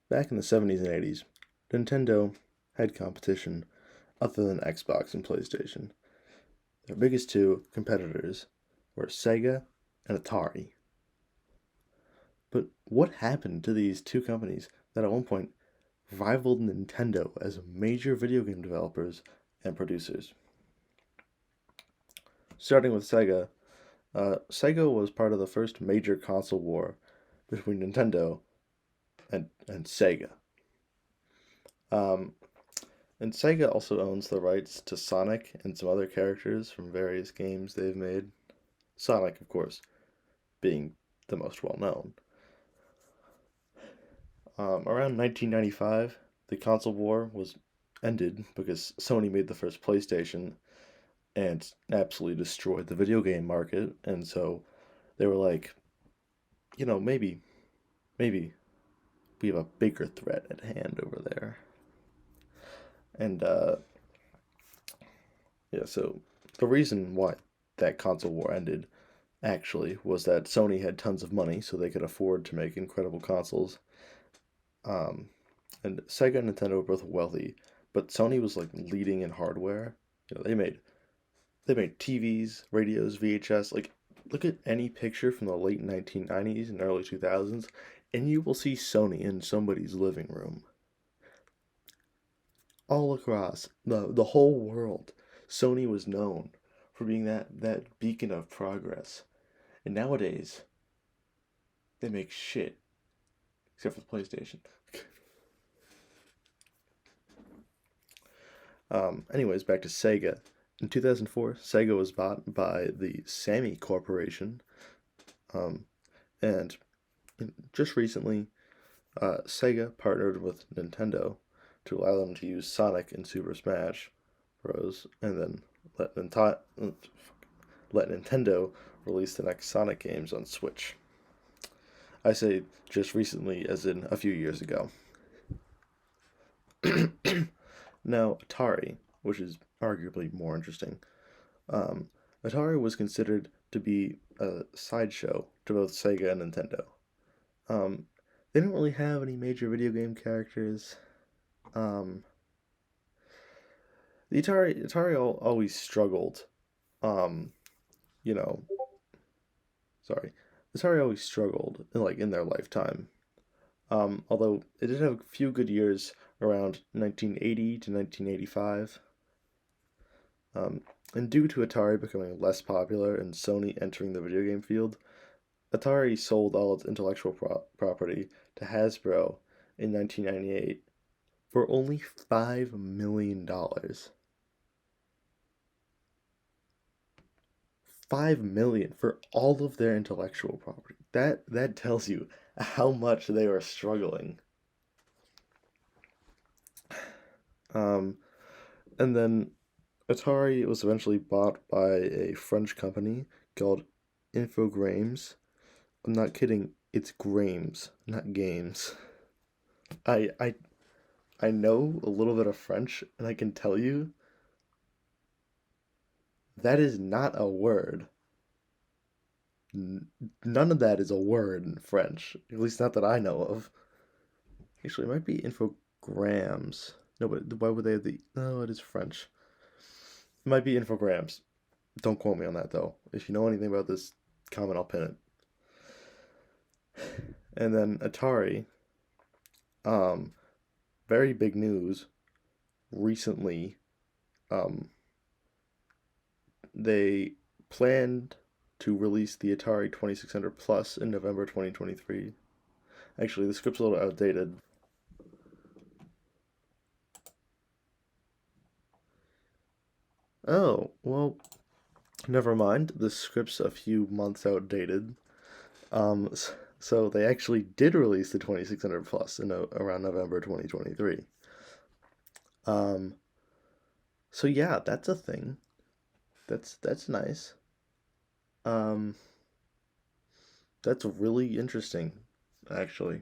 Back in the 70s and 80s, Nintendo had competition other than Xbox and PlayStation. Their biggest two competitors were Sega and Atari. But what happened to these two companies that at one point rivaled Nintendo as major video game developers and producers? Starting with Sega, Sega was part of the first major console war between Nintendo and Sega. Um, and Sega also owns the rights to Sonic and some other characters from various games they've made. Sonic, of course, being the most well known. Around 1995, the console war was ended because Sony made the first PlayStation and absolutely destroyed the video game market. And so they were like, maybe we have a bigger threat at hand over there. And yeah, so the reason why that console war ended actually was that Sony had tons of money, so they could afford to make incredible consoles. Um, and Sega and Nintendo were both wealthy, but Sony was like leading in hardware. They made TVs, radios, VHS. Like, look at any picture from the late 1990s and early 2000s, and you will see Sony in somebody's living room. All across the whole world, Sony was known for being that beacon of progress. And nowadays, they make shit, except for the PlayStation. Anyways, back to Sega. In 2004, Sega was bought by the Sammy Corporation. Um, and just recently, Sega partnered with Nintendo to allow them to use Sonic in Super Smash Bros. And then let, let Nintendo release the next Sonic games on Switch. I say just recently, as in a few years ago. Now, Atari, which is arguably more interesting, um, Atari was considered to be a sideshow to both Sega and Nintendo. Um, they didn't really have any major video game characters. Um, the Atari always struggled. Um, you know, sorry, Atari always struggled in their lifetime. Although it did have a few good years around 1980 to 1985. And due to Atari becoming less popular and Sony entering the video game field, Atari sold all its intellectual property to Hasbro in 1998 for only $5 million. $5 million for all of their intellectual property. That tells you how much they are struggling. Um, and then Atari was eventually bought by a French company called Infogrames. I'm not kidding, it's Grames, not games. I I I know a little bit of French and I can tell you that is not a word. None of that is a word in French, at least not that I know of. Actually, it might be infograms. No, but why would they have the? No, it is French. It might be infograms. Don't quote me on that though. If you know anything about this, comment. I'll pin it. And then Atari. Um, very big news. Recently, um, they planned to release the Atari 2600 Plus in November 2023. Actually, the script's a little outdated. Oh, well, never mind. The script's a few months outdated. So they actually did release the 2600 Plus in around November 2023. Um, so yeah, that's a thing. That's nice. Um, that's really interesting, actually.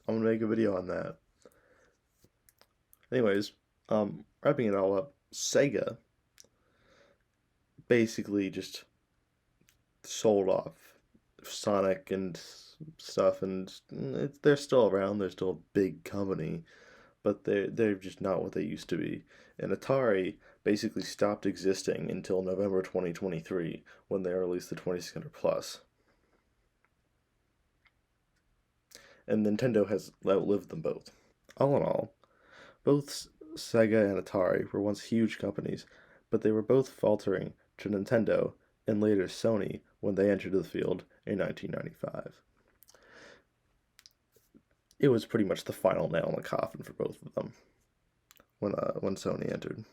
I'm gonna make a video on that. Anyways, wrapping it all up, Sega basically just sold off Sonic and stuff, and they're still around. They're still a big company, but they're just not what they used to be. And Atari basically stopped existing until November 2023 when they released the 2600 Plus. And Nintendo has outlived them both. All in all, both Sega and Atari were once huge companies, but they were both faltering to Nintendo and later Sony when they entered the field in 1995. It was pretty much the final nail in the coffin for both of them when Sony entered.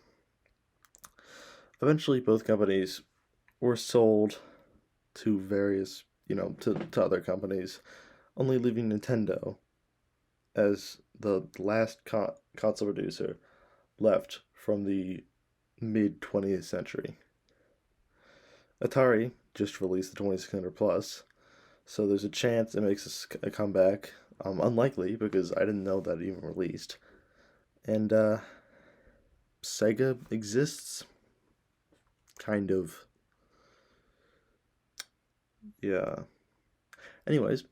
Eventually, both companies were sold to various, to other companies, only leaving Nintendo as the last console producer left from the mid 20th century. Atari just released the 2600 Plus, so there's a chance it makes a comeback. Unlikely, because I didn't know that it even released. And Sega exists. Kind of. Yeah. Anyways,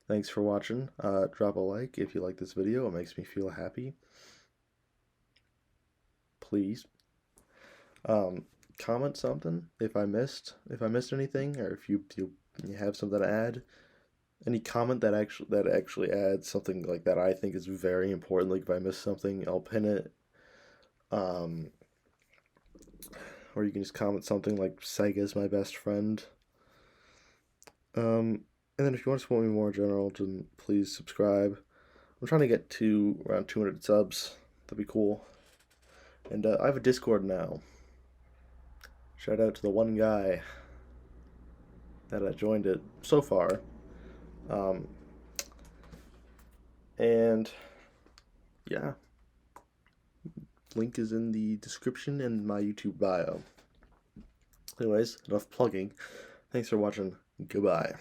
thanks for watching. Drop a like if you like this video. It makes me feel happy. Please. Comment something if I missed anything, or if you have something to add. Any comment that actually adds something like that I think is very important. Like if I miss something, I'll pin it. Or you can just comment something like Sega's my best friend. And then if you want to support me more in general, then please subscribe. I'm trying to get to around 200 subs. That'd be cool. And I have a Discord now. Shout out to the one guy that joined it so far. And yeah, link is in the description and my YouTube bio. Anyways, enough plugging. Thanks for watching. Goodbye.